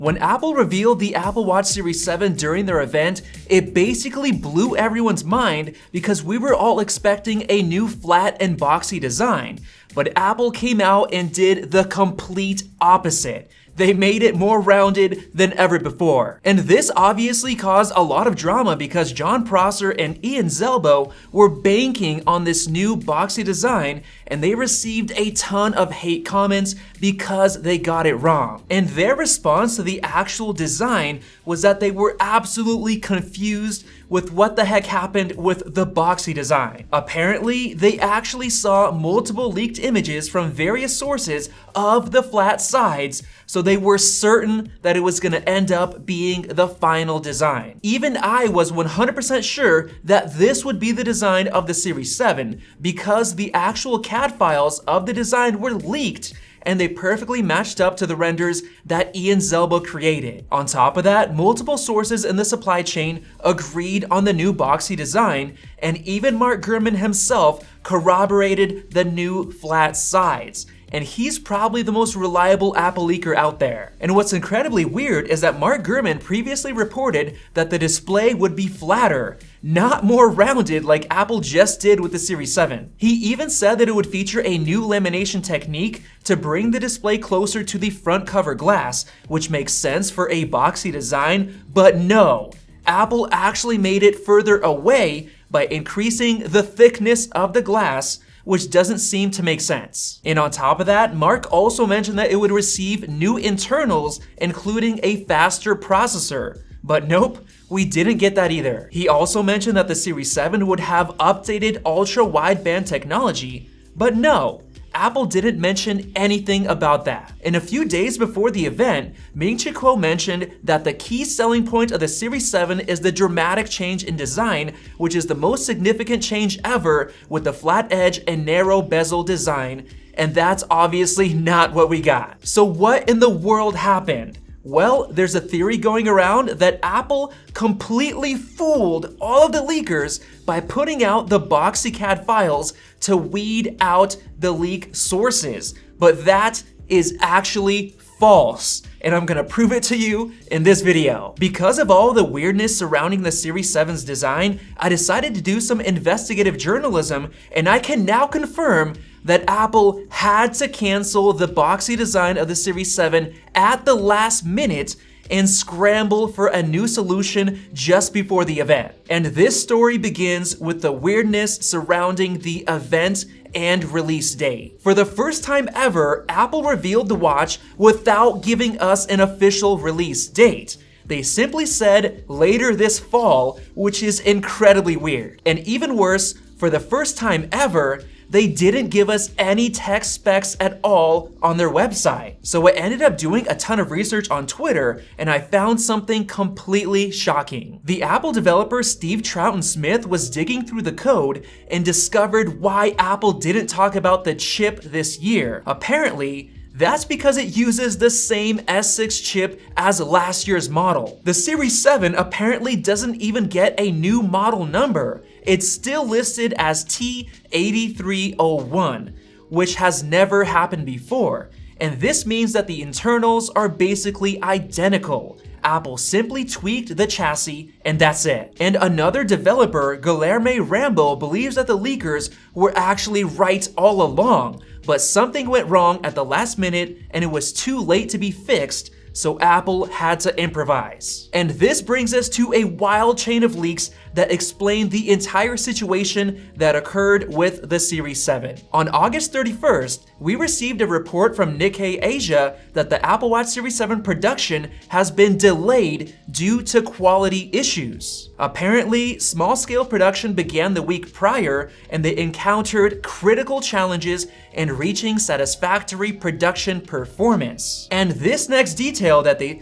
When Apple revealed the Apple Watch Series 7 during their event, it basically blew everyone's mind because we were all expecting a new flat and boxy design. But Apple came out and did the complete opposite. They made it more rounded than ever before. And this obviously caused a lot of drama because Jon Prosser and Ian Zelbo were banking on this new boxy design, and they received a ton of hate comments because they got it wrong. And their response to the actual design was that they were absolutely confused with what the heck happened with the boxy design. Apparently, they actually saw multiple leaked images from various sources of the flat sides, so they were certain that it was gonna end up being the final design. Even I was 100% sure that this would be the design of the Series 7 because the actual CAD files of the design were leaked and they perfectly matched up to the renders that Ian Zelbo created. On top of that, multiple sources in the supply chain agreed on the new boxy design, and even Mark Gurman himself corroborated the new flat sides. And he's probably the most reliable Apple leaker out there. And what's incredibly weird is that Mark Gurman previously reported that the display would be flatter, not more rounded like Apple just did with the Series 7. He even said that it would feature a new lamination technique to bring the display closer to the front cover glass, which makes sense for a boxy design, but no, Apple actually made it further away by increasing the thickness of the glass, which doesn't seem to make sense. And on top of that, Mark also mentioned that it would receive new internals, including a faster processor. But nope, we didn't get that either. He also mentioned that the Series 7 would have updated ultra-wideband technology, but no, Apple didn't mention anything about that. And a few days before the event, Ming-Chi Kuo mentioned that the key selling point of the Series 7 is the dramatic change in design, which is the most significant change ever with the flat edge and narrow bezel design, and that's obviously not what we got. So what in the world happened? Well, there's a theory going around that Apple completely fooled all of the leakers by putting out the boxy CAD files to weed out the leak sources. But that is actually false, and I'm gonna prove it to you in this video. Because of all the weirdness surrounding the Series 7's design, I decided to do some investigative journalism, and I can now confirm that Apple had to cancel the boxy design of the Series 7 at the last minute and scramble for a new solution just before the event. And this story begins with the weirdness surrounding the event and release date. For the first time ever, Apple revealed the watch without giving us an official release date. They simply said later this fall, which is incredibly weird. And even worse, for the first time ever, they didn't give us any tech specs at all on their website. So I ended up doing a ton of research on Twitter, and I found something completely shocking. The Apple developer Steve Troughton-Smith was digging through the code and discovered why Apple didn't talk about the chip this year. Apparently, that's because it uses the same S6 chip as last year's model. The Series 7 apparently doesn't even get a new model number. It's still listed as T8301, which has never happened before. And this means that the internals are basically identical. Apple simply tweaked the chassis and that's it. And another developer, Guilherme Rambo, believes that the leakers were actually right all along, but something went wrong at the last minute and it was too late to be fixed, so Apple had to improvise. And this brings us to a wild chain of leaks that explain the entire situation that occurred with the Series 7. On August 31st, we received a report from Nikkei Asia that the Apple Watch Series 7 production has been delayed due to quality issues. Apparently, small-scale production began the week prior and they encountered critical challenges in reaching satisfactory production performance. And this next detail that they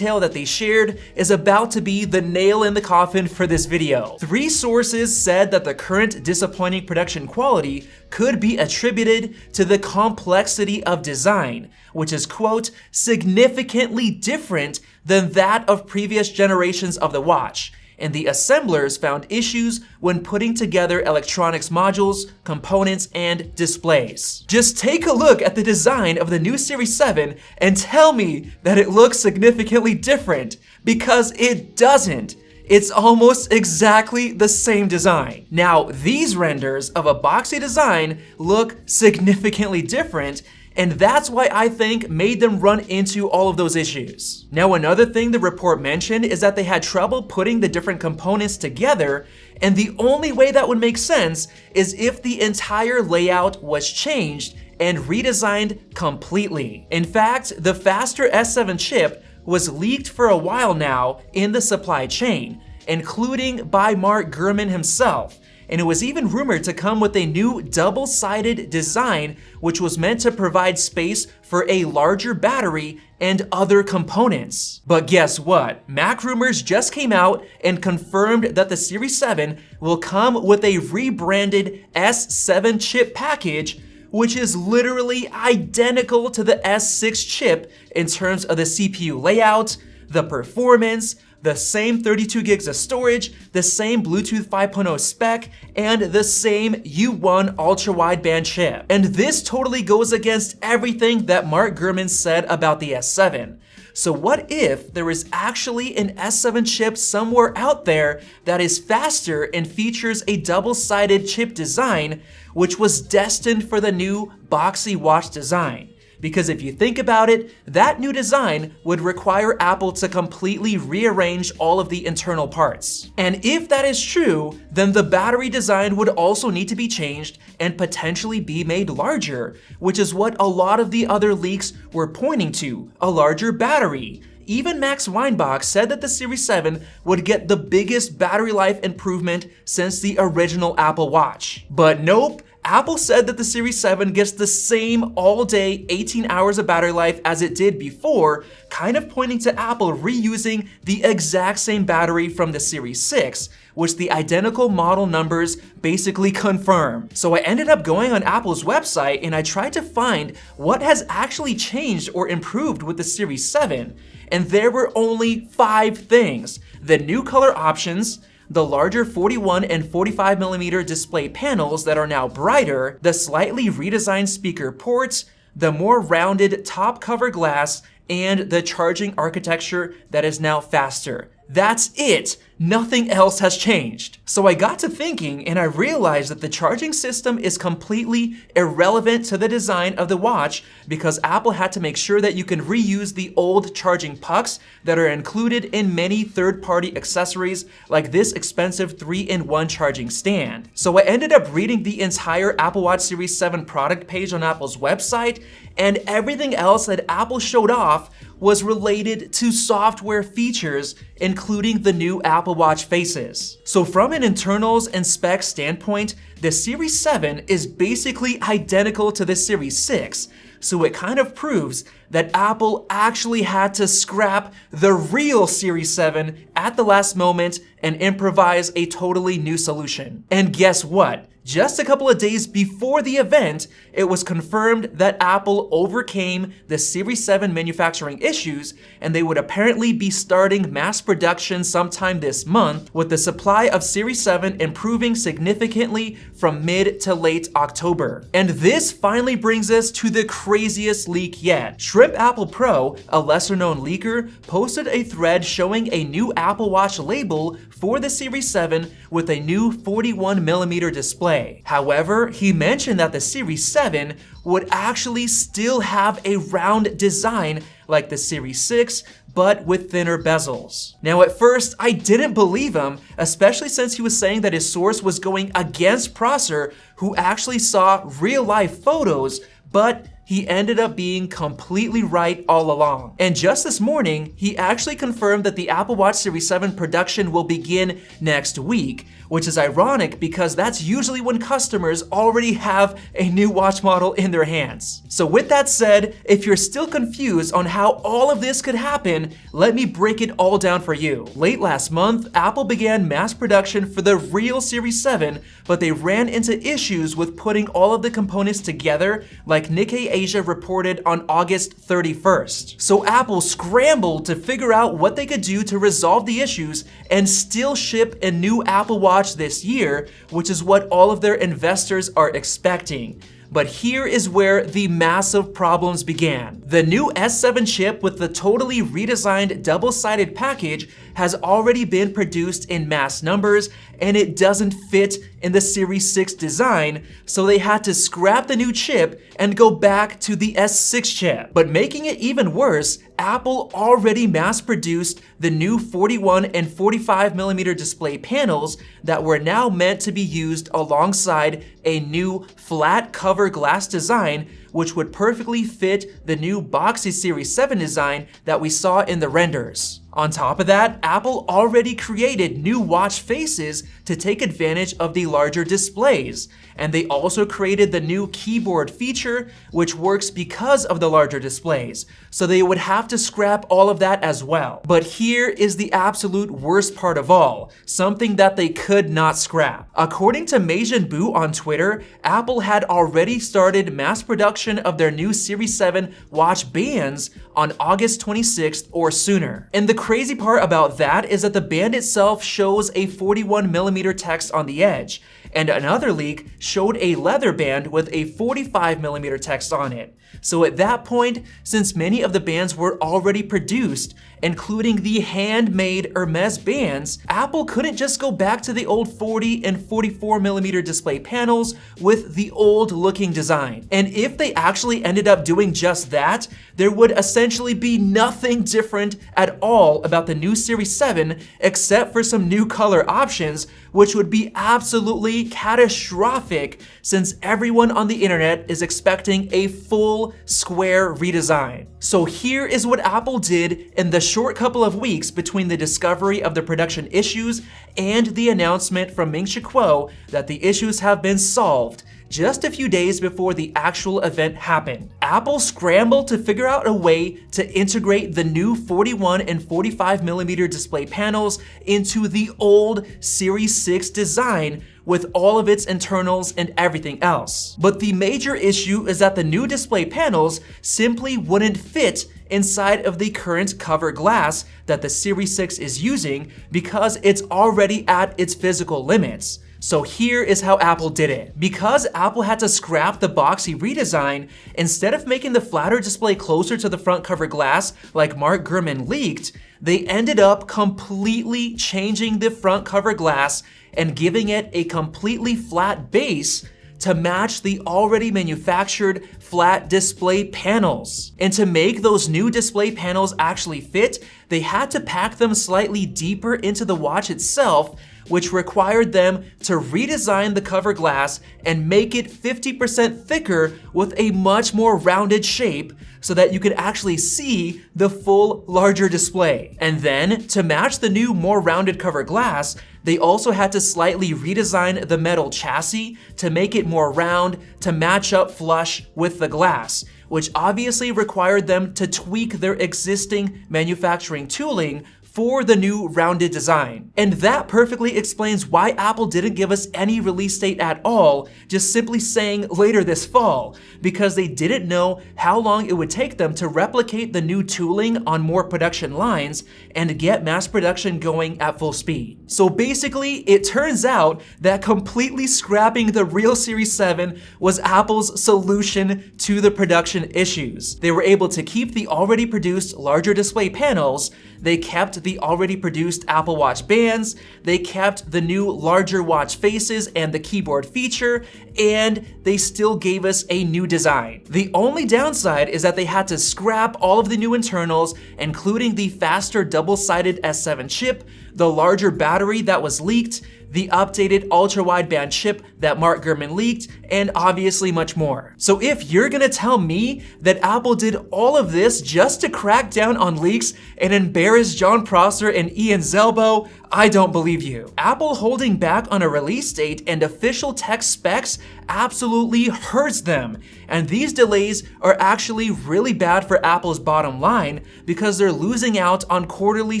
shared is about to be the nail in the coffin for this video. 3 sources said that the current disappointing production quality could be attributed to the complexity of design, which is, quote, significantly different than that of previous generations of the watch. and the assemblers found issues when putting together electronics modules, components, and displays. Just take a look at the design of the new Series 7 and tell me that it looks significantly different, because it doesn't. It's almost exactly the same design. Now, these renders of a boxy design look significantly different, and that's why I think made them run into all of those issues. Now, another thing the report mentioned is that they had trouble putting the different components together, and the only way that would make sense is if the entire layout was changed and redesigned completely. In fact, the faster S7 chip was leaked for a while now in the supply chain, including by Mark Gurman himself. And it was even rumored to come with a new double-sided design, which was meant to provide space for a larger battery and other components. But guess what? Mac Rumors just came out and confirmed that the Series 7 will come with a rebranded S7 chip package, which is literally identical to the S6 chip in terms of the CPU layout, the performance, the same 32 gigs of storage, the same Bluetooth 5.0 spec, and the same U1 ultra-wideband chip. And this totally goes against everything that Mark Gurman said about the S7. So what if there is actually an S7 chip somewhere out there that is faster and features a double-sided chip design, which was destined for the new boxy watch design? Because if you think about it, that new design would require Apple to completely rearrange all of the internal parts. And if that is true, then the battery design would also need to be changed and potentially be made larger, which is what a lot of the other leaks were pointing to, a larger battery. Even Max Weinbach said that the Series 7 would get the biggest battery life improvement since the original Apple Watch. But nope, Apple said that the Series 7 gets the same all-day 18 hours of battery life as it did before, kind of pointing to Apple reusing the exact same battery from the Series 6, which the identical model numbers basically confirm. So I ended up going on Apple's website and I tried to find what has actually changed or improved with the Series 7, and there were only 5 things: the new color options, the larger 41 and 45mm display panels that are now brighter, the slightly redesigned speaker ports, the more rounded top cover glass, and the charging architecture that is now faster. That's it! Nothing else has changed. So I got to thinking and I realized that the charging system is completely irrelevant to the design of the watch, because Apple had to make sure that you can reuse the old charging pucks that are included in many third-party accessories like this expensive 3-in-1 charging stand. So I ended up reading the entire Apple Watch Series 7 product page on Apple's website, and everything else that Apple showed off was related to software features, including the new Apple Watch faces. So from an internals and specs standpoint, the Series 7 is basically identical to the Series 6, so it kind of proves that Apple actually had to scrap the real Series 7 at the last moment and improvise a totally new solution. And guess what? Just a couple of days before the event, it was confirmed that Apple overcame the Series 7 manufacturing issues, and they would apparently be starting mass production sometime this month, with the supply of Series 7 improving significantly from mid to late October. And this finally brings us to the craziest leak yet. Shrimp Apple Pro, a lesser-known leaker, posted a thread showing a new Apple Watch label for the Series 7 with a new 41mm display. However, he mentioned that the Series 7 would actually still have a round design like the Series 6, but with thinner bezels. Now at first, I didn't believe him, especially since he was saying that his source was going against Prosser, who actually saw real-life photos, but he ended up being completely right all along. And just this morning, he actually confirmed that the Apple Watch Series 7 production will begin next week, which is ironic because that's usually when customers already have a new watch model in their hands. So with that said, if you're still confused on how all of this could happen, let me break it all down for you. Late last month, Apple began mass production for the real Series 7, but they ran into issues with putting all of the components together, like Nikkei Asia reported on August 31st. So Apple scrambled to figure out what they could do to resolve the issues and still ship a new Apple Watch this year, which is what all of their investors are expecting. But here is where the massive problems began. The new S7 chip with the totally redesigned double-sided package has already been produced in mass numbers, and it doesn't fit in the Series 6 design, so they had to scrap the new chip and go back to the S6 chip. But making it even worse, Apple already mass-produced the new 41 and 45mm display panels that were now meant to be used alongside a new flat cover glass design, which would perfectly fit the new boxy Series 7 design that we saw in the renders. On top of that, Apple already created new watch faces to take advantage of the larger displays, and they also created the new keyboard feature, which works because of the larger displays, so they would have to scrap all of that as well. But here is the absolute worst part of all, something that they could not scrap. According to Meijin Bu on Twitter, Apple had already started mass production of their new Series 7 watch bands on August 26th or sooner. And the crazy part about that is that the band itself shows a 41mm text on the edge, and another leak showed a leather band with a 45mm text on it. So at that point, since many of the bands were already produced, including the handmade Hermes bands, Apple couldn't just go back to the old 40 and 44mm display panels with the old looking design. And if they actually ended up doing just that, there would essentially be nothing different at all about the new Series 7 except for some new color options, which would be absolutely catastrophic since everyone on the internet is expecting a full square redesign. So here is what Apple did in the short couple of weeks between the discovery of the production issues and the announcement from Ming-Chi Kuo that the issues have been solved. Just a few days before the actual event happened, Apple scrambled to figure out a way to integrate the new 41 and 45mm display panels into the old Series 6 design with all of its internals and everything else. But the major issue is that the new display panels simply wouldn't fit inside of the current cover glass that the Series 6 is using because it's already at its physical limits. So here is how Apple did it. Because Apple had to scrap the boxy redesign, instead of making the flatter display closer to the front cover glass like Mark Gurman leaked, they ended up completely changing the front cover glass and giving it a completely flat base to match the already manufactured flat display panels. And to make those new display panels actually fit, they had to pack them slightly deeper into the watch itself, which required them to redesign the cover glass and make it 50% thicker with a much more rounded shape so that you could actually see the full larger display. And then, to match the new more rounded cover glass, they also had to slightly redesign the metal chassis to make it more round to match up flush with the glass, which obviously required them to tweak their existing manufacturing tooling for the new rounded design. And that perfectly explains why Apple didn't give us any release date at all, just simply saying later this fall, because they didn't know how long it would take them to replicate the new tooling on more production lines and get mass production going at full speed. So basically, it turns out that completely scrapping the real Series 7 was Apple's solution to the production issues. They were able to keep the already produced larger display panels, they kept the already produced Apple Watch bands, they kept the new larger watch faces and the keyboard feature, and they still gave us a new design. The only downside is that they had to scrap all of the new internals, including the faster double-sided S7 chip, the larger battery that was leaked, the updated ultra-wideband chip that Mark Gurman leaked, and obviously much more. So if you're gonna tell me that Apple did all of this just to crack down on leaks and embarrass John Prosser and Ian Zelbo, I don't believe you. Apple holding back on a release date and official tech specs absolutely hurts them. And these delays are actually really bad for Apple's bottom line because they're losing out on quarterly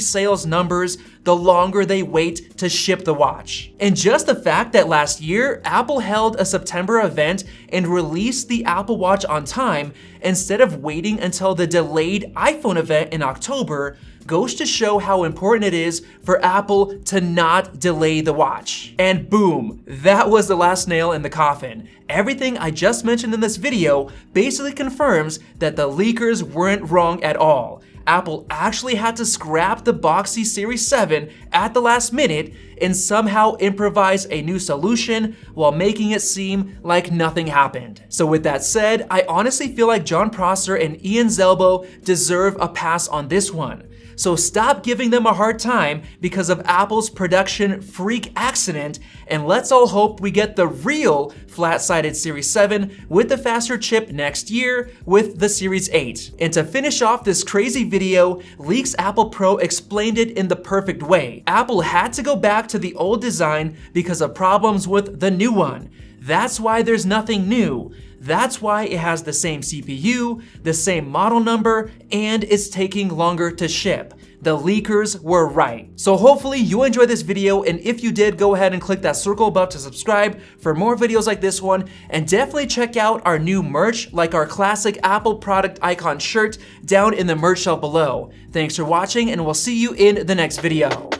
sales numbers the longer they wait to ship the watch. And just the fact that last year, Apple held a September event and released the Apple Watch on time instead of waiting until the delayed iPhone event in October goes to show how important it is for Apple to not delay the watch. And boom, that was the last nail in the coffin. Everything I just mentioned in this video basically confirms that the leakers weren't wrong at all. Apple actually had to scrap the boxy Series 7 at the last minute and somehow improvise a new solution while making it seem like nothing happened. So with that said, I honestly feel like Jon Prosser and Ian Zelbo deserve a pass on this one. So stop giving them a hard time because of Apple's production freak accident, and let's all hope we get the real flat-sided Series 7 with the faster chip next year with the Series 8. And to finish off this crazy video, Leaks Apple Pro explained it in the perfect way. Apple had to go back to the old design because of problems with the new one. That's why there's nothing new. That's why it has the same CPU, the same model number, and it's taking longer to ship. The leakers were right. So hopefully you enjoyed this video, and if you did, go ahead and click that circle above to subscribe for more videos like this one, and definitely check out our new merch like our classic Apple product icon shirt down in the merch shelf below. Thanks for watching, and we'll see you in the next video.